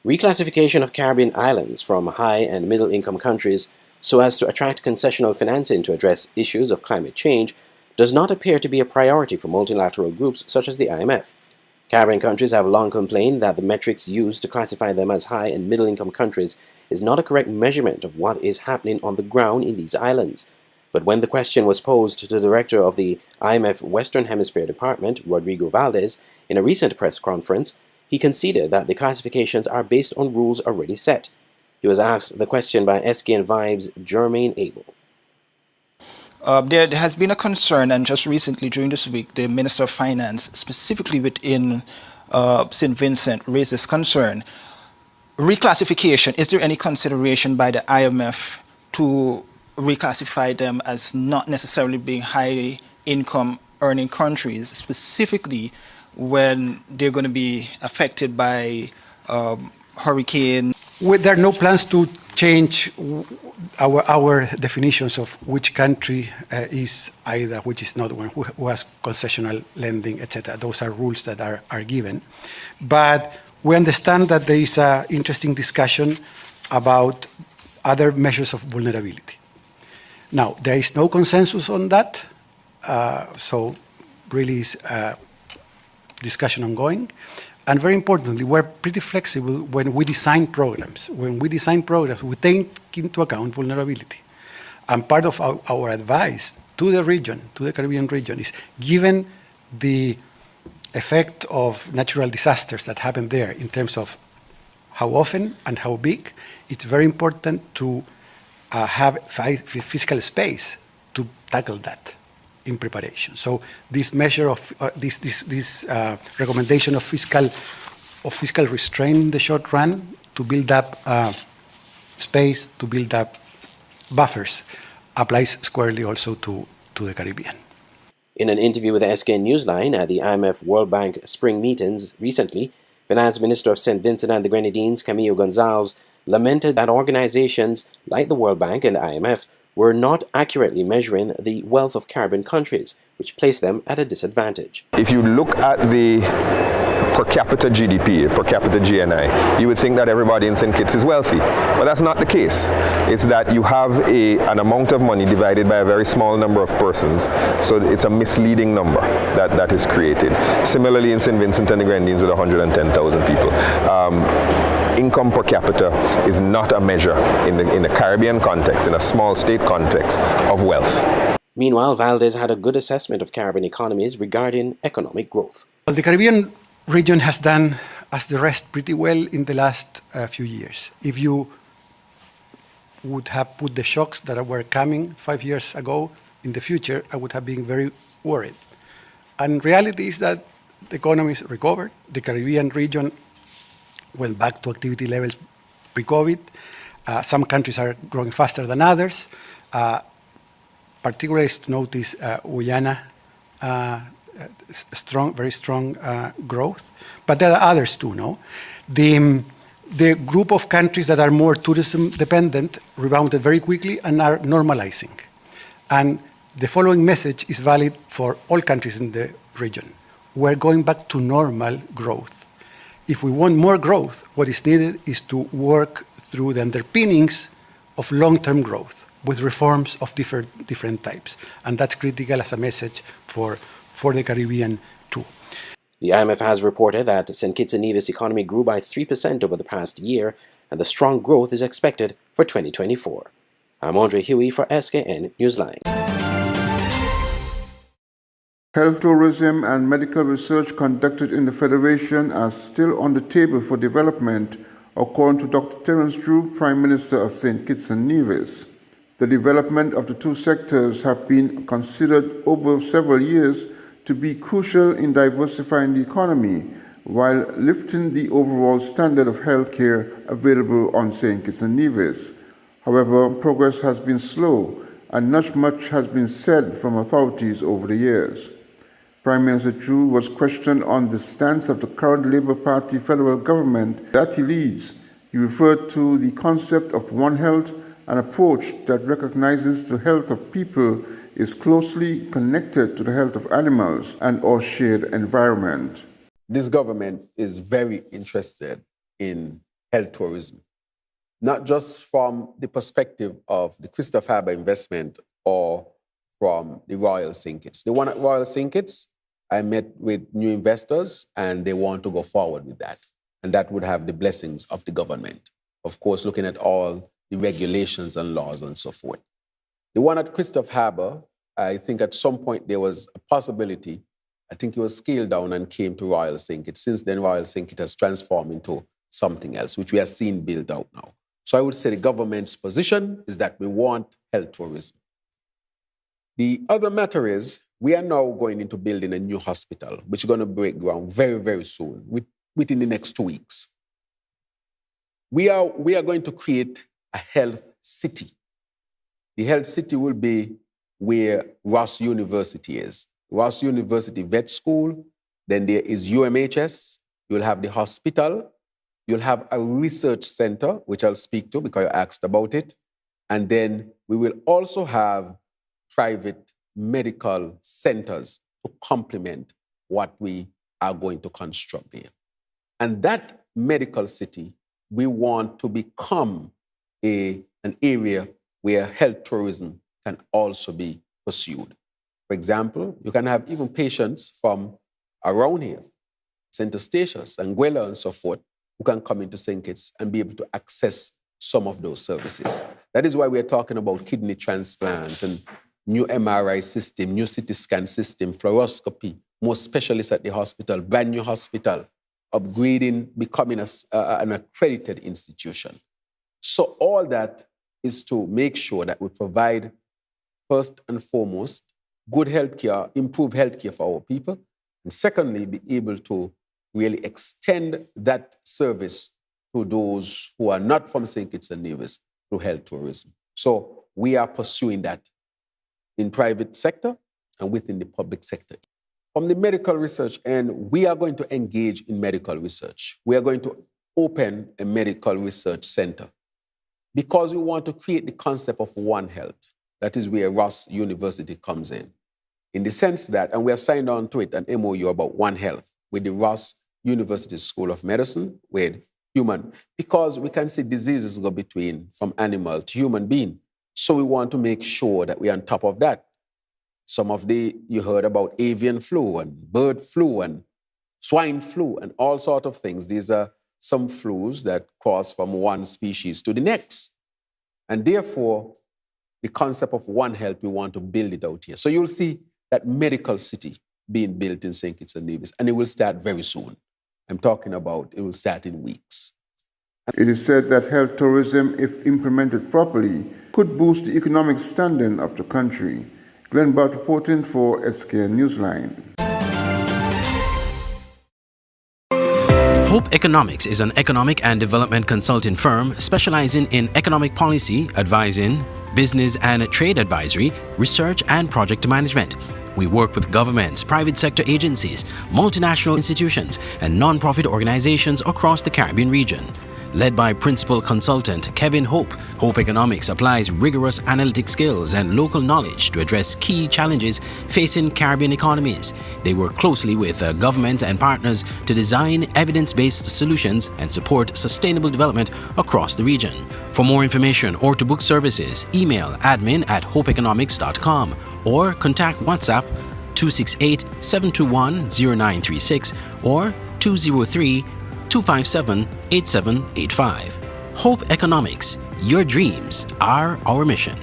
Reclassification of Caribbean islands from high and middle income countries so as to attract concessional financing to address issues of climate change does not appear to be a priority for multilateral groups such as the IMF. Caribbean countries have long complained that the metrics used to classify them as high and middle income countries is not a correct measurement of what is happening on the ground in these islands. But when the question was posed to the director of the IMF Western Hemisphere Department, Rodrigo Valdez, in a recent press conference, he conceded that the classifications are based on rules already set. He was asked the question by SKN Vibe's Jermaine Abel. There has been a concern, and just recently during this week, the Minister of Finance, specifically within St. Vincent, raised this concern. Reclassification, is there any consideration by the IMF to reclassify them as not necessarily being high income earning countries, specifically when they're going to be affected by hurricane? There are no plans to change our definitions of which country is either, which is not one, who has concessional lending, etc. Those are rules that are given. But we understand that there is an interesting discussion about other measures of vulnerability. Now, there is no consensus on that, so really is a discussion ongoing. And very importantly, we're pretty flexible when we design programs. When we design programs, we take into account vulnerability. And part of our advice to the region, to the Caribbean region, is given the effect of natural disasters that happen there in terms of how often and how big, it's very important to have fiscal space to tackle that in preparation. So this measure of this recommendation of fiscal restraint in the short run to build up space, to build up buffers, applies squarely also to the Caribbean. In an interview with the SKN Newsline at the IMF World Bank spring meetings recently, Finance Minister of St. Vincent and the Grenadines, Camilo Gonzalez, lamented that organizations like the World Bank and the IMF were not accurately measuring the wealth of Caribbean countries, which placed them at a disadvantage. If you look at the per capita GDP, per capita GNI, you would think that everybody in St. Kitts is wealthy, but that's not the case. It's that you have an amount of money divided by a very small number of persons, so it's a misleading number that is created. Similarly in St. Vincent and the Grenadines with 110,000 people. Income per capita is not a measure in the Caribbean context, in a small state context, of wealth. Meanwhile, Valdez had a good assessment of Caribbean economies regarding economic growth. Well, the Caribbean region has done, as the rest, pretty well in the last few years. If you would have put the shocks that were coming 5 years ago in the future, I would have been very worried. And reality is that the economy is recovered. The Caribbean region went back to activity levels pre-COVID. Some countries are growing faster than others. Particularly to notice Guyana, very strong growth. But there are others too, no? The group of countries that are more tourism dependent rebounded very quickly and are normalizing. And the following message is valid for all countries in the region. We're going back to normal growth. If we want more growth, what is needed is to work through the underpinnings of long-term growth with reforms of different types. And that's critical as a message for the Caribbean too. The IMF has reported that St. Kitts and Nevis' economy grew by 3% over the past year, and the strong growth is expected for 2024. I'm Andre Huey for SKN Newsline. Health tourism and medical research conducted in the Federation are still on the table for development, according to Dr. Terence Drew, Prime Minister of St. Kitts and Nevis. The development of the two sectors have been considered over several years to be crucial in diversifying the economy while lifting the overall standard of health care available on St. Kitts and Nevis. However, progress has been slow and not much has been said from authorities over the years. Prime Minister Drew was questioned on the stance of the current Labour Party federal government that he leads. He referred to the concept of One Health, an approach that recognizes the health of people is closely connected to the health of animals and our shared environment. This government is very interested in health tourism, not just from the perspective of the Christopher Harbour investment or from the Royal St. Kitts. The one at Royal St. Kitts, I met with new investors and they want to go forward with that. And that would have the blessings of the government. Of course, looking at all the regulations and laws and so forth. The one at Christopher Harbour, I think at some point there was a possibility. I think it was scaled down and came to Royal St. Kitts. Since then, Royal St. Kitts has transformed into something else, which we are seeing built out now. So I would say the government's position is that we want health tourism. The other matter is we are now going into building a new hospital, which is going to break ground very, very soon, within the next 2 weeks. We are going to create a health city. The health city will be where Ross University is. Ross University Vet School, then there is UMHS, you'll have the hospital, you'll have a research center, which I'll speak to because you asked about it, and then we will also have private medical centers to complement what we are going to construct there. And that medical city, we want to become an area where health tourism can also be pursued. For example, you can have even patients from around here, St. Eustatius, Anguilla, and so forth, who can come into St. Kitts and be able to access some of those services. That is why we're talking about kidney transplant and new MRI system, new CT scan system, fluoroscopy, more specialists at the hospital, brand new hospital, upgrading, becoming an accredited institution. So all that is to make sure that we provide, first and foremost, good healthcare, improve healthcare for our people, and secondly, be able to really extend that service to those who are not from St. Kitts and Nevis through health tourism. So we are pursuing that in private sector and within the public sector. From the medical research end, we are going to engage in medical research. We are going to open a medical research center because we want to create the concept of One Health. That is where Ross University comes in the sense that, and we have signed on to it, an MOU about One Health with the Ross University School of Medicine with human, because we can see diseases go between from animal to human being. So we want to make sure that we're on top of that. Some of you heard about avian flu and bird flu and swine flu and all sorts of things. These are some flus that cross from one species to the next. And therefore, the concept of One Health, we want to build it out here. So you'll see that medical city being built in St. Kitts and Nevis, and it will start very soon. I'm talking about it will start in weeks. It is said that health tourism, if implemented properly, could boost the economic standing of the country. Glenn Bart reporting for SKN Newsline. Hope Economics is an economic and development consulting firm specializing in economic policy, advising, business and trade advisory, research and project management. We work with governments, private sector agencies, multinational institutions, and non-profit organizations across the Caribbean region. Led by principal consultant Kevin Hope, Hope Economics applies rigorous analytic skills and local knowledge to address key challenges facing Caribbean economies. They work closely with governments and partners to design evidence-based solutions and support sustainable development across the region. For more information or to book services, email admin@hopeeconomics.com or contact WhatsApp 268-721-0936 or 203-257-8785. Hope Economics, your dreams are our mission.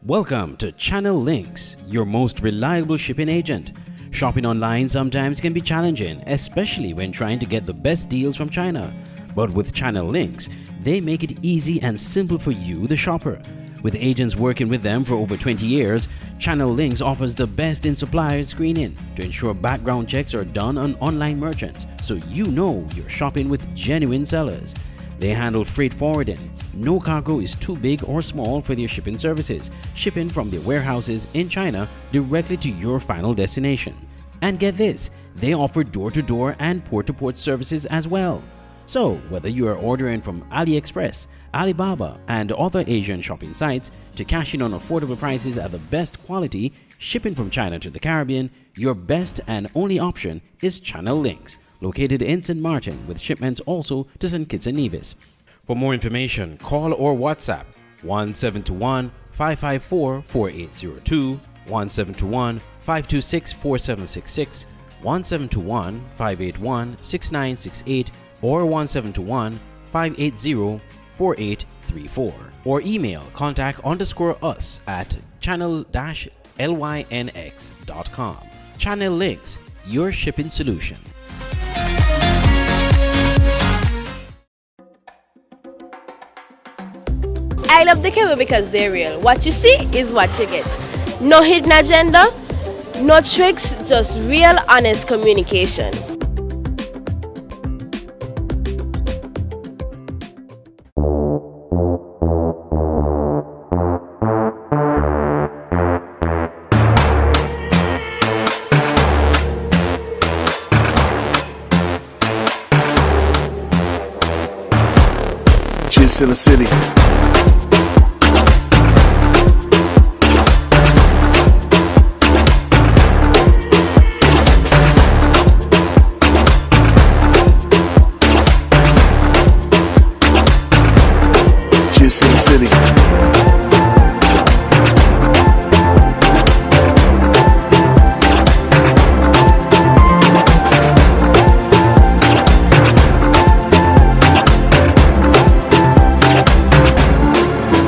Welcome to Channel Links, your most reliable shipping agent. Shopping online sometimes can be challenging, especially when trying to get the best deals from China. But with Channel Links, they make it easy and simple for you, the shopper. With agents working with them for over 20 years, Channel Links offers the best in supplier screening to ensure background checks are done on online merchants, so you know you're shopping with genuine sellers. They handle freight forwarding. No cargo is too big or small for their shipping services, shipping from their warehouses in China directly to your final destination. And get this, they offer door-to-door and port-to-port services as well. So, whether you are ordering from AliExpress, Alibaba, and other Asian shopping sites to cash in on affordable prices at the best quality, shipping from China to the Caribbean, your best and only option is Channel Links. located in St. Martin, with shipments also to St. Kitts and Nevis. For more information, call or WhatsApp 1721-554-4802, 1721-526-4766, 1721-581-6968, or 1721-580-4834, or email contact_us at channel-lynx.com. Channel Links, your shipping solution. I love the cable because they're real. What you see is what you get. No hidden agenda, no tricks, just real, honest communication. Cheers to the city. Cheers to the city.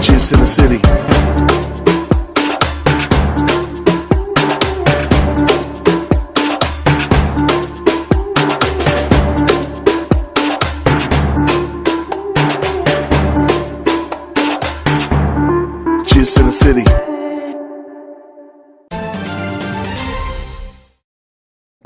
Cheers to the city. Cheers to the city.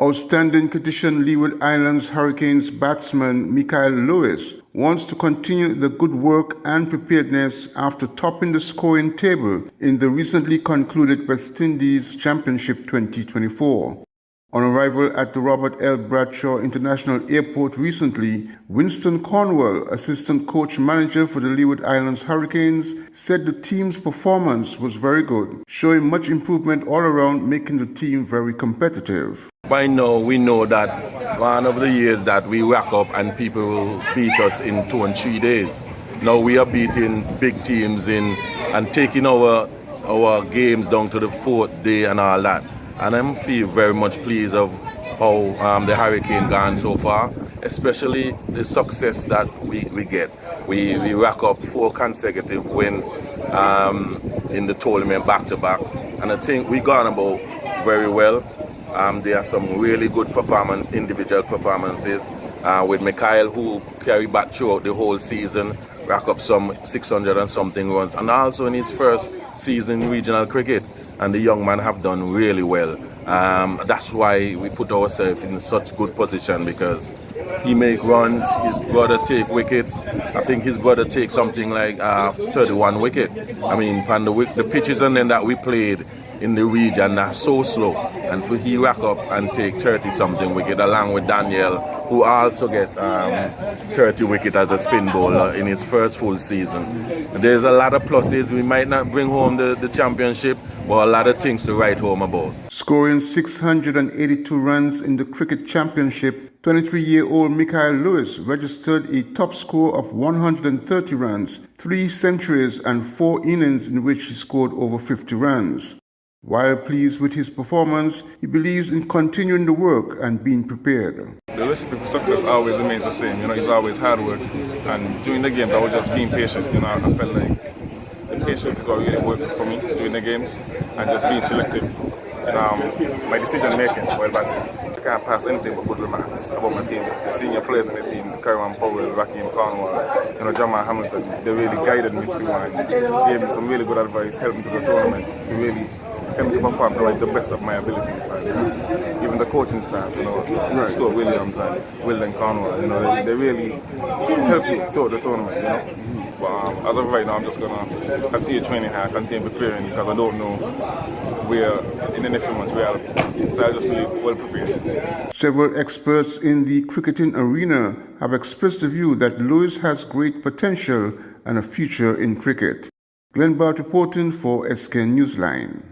Outstanding condition Leeward Islands Hurricanes batsman Michael Lewis wants to continue the good work and preparedness after topping the scoring table in the recently concluded West Indies Championship 2024. On arrival at the Robert L. Bradshaw International Airport recently, Winston Cornwell, assistant coach manager for the Leeward Islands Hurricanes, said the team's performance was very good, showing much improvement all around, making the team very competitive. By now, we know that one of the years that we rack up and people will beat us in 2 and 3 days. Now we are beating big teams and taking our games down to the 4th day and all that. And I feel very much pleased of how the Hurricane gone so far, especially the success that we get. We rack up 4 consecutive wins in the tournament back-to-back. And I think we gone about very well. There are some really good individual performances with Mikhail, who carried back throughout the whole season, rack up some 600 and something runs, and also in his first season in regional cricket. And the young man have done really well. That's why we put ourselves in such good position, because he make runs, his brother take wickets. I think his brother take something like 31 wicket. I mean, the pitches and then that we played in the region are so slow, and for he rack up and take 30 something wicket along with Daniel, who also get 30 wicket as a spin bowler in his first full season. And there's a lot of pluses. We might not bring home the championship, but a lot of things to write home about. Scoring 682 runs in the cricket championship, 23-year-old Michael Lewis registered a top score of 130 runs, 3 centuries and 4 innings in which he scored over 50 runs. While pleased with his performance, he believes in continuing the work and being prepared. The recipe for success always remains the same. It's always hard work. And during the games, I was just being patient. I felt like the patience is what really worked for me during the games, and just being selective in my decision making. Well, but I can't pass anything but good remarks about my team. The senior players in the team, Karen Powell, Raheem Cornwall, Jamal Hamilton, they really guided me through and gave me some really good advice, helped me to the tournament to really help me to perform to the best of my abilities. And even the coaching staff, Stuart Williams and Wilden Cornwall, they really helped me throughout the tournament, But as of right now, I'm just going to continue training hard, continue preparing, because I don't know where in the next few months where I'll be. So I'll just be well prepared. Several experts in the cricketing arena have expressed the view that Lewis has great potential and a future in cricket. Glenn Bart reporting for SK Newsline.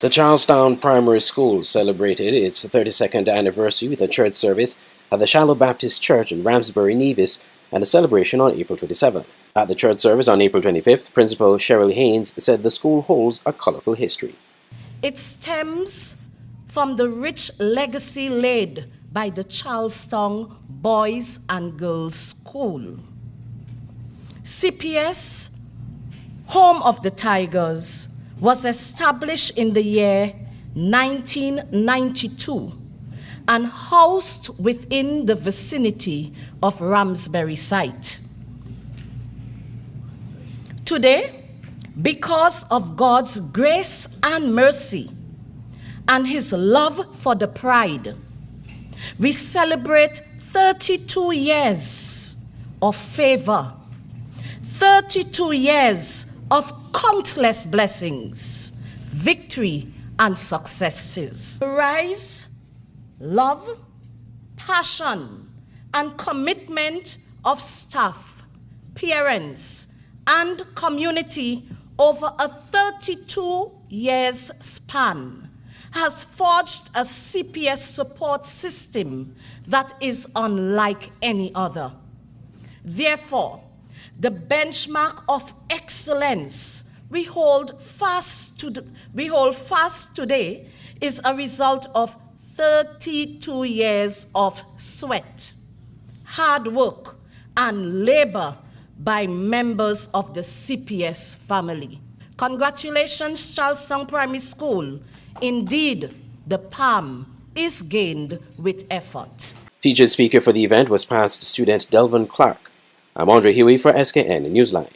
The Charlestown Primary School celebrated its 32nd anniversary with a church service at the Shallow Baptist Church in Ramsbury, Nevis, and a celebration on April 27th. At the church service on April 25th, Principal Cheryl Haynes said the school holds a colorful history. It stems from the rich legacy laid by the Charlestown Boys and Girls School. CPS, home of the Tigers, was established in the year 1992 and housed within the vicinity of Ramsbury site. Today, because of God's grace and mercy and his love for the pride, we celebrate 32 years of favor, 32 years of countless blessings, victory, and successes. The rise, love, passion, and commitment of staff, parents, and community over a 32 years span has forged a CPS support system that is unlike any other. Therefore, the benchmark of excellence we hold fast today is a result of 32 years of sweat, hard work, and labor by members of the CPS family. Congratulations, Charlestown Primary School. Indeed, the palm is gained with effort. Featured speaker for the event was past student Delvin Clark. I'm Andre Huey for SKN Newsline.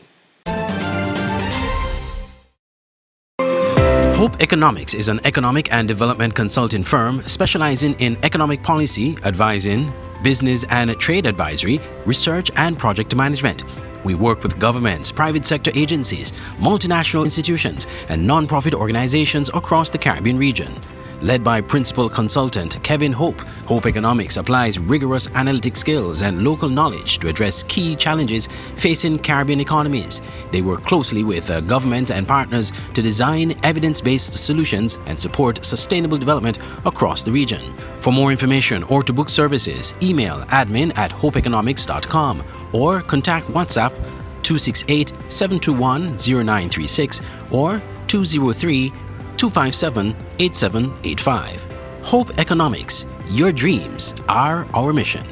Hope Economics is an economic and development consulting firm specializing in economic policy, advising, business and trade advisory, research, and project management. We work with governments, private sector agencies, multinational institutions, and non-profit organizations across the Caribbean region. Led by principal consultant Kevin Hope, Hope Economics applies rigorous analytic skills and local knowledge to address key challenges facing Caribbean economies. They work closely with governments and partners to design evidence-based solutions and support sustainable development across the region. For more information or to book services, email admin@hopeeconomics.com or contact WhatsApp 268-721-0936 or 203-257-8785. Hope Economics. Your dreams are our mission.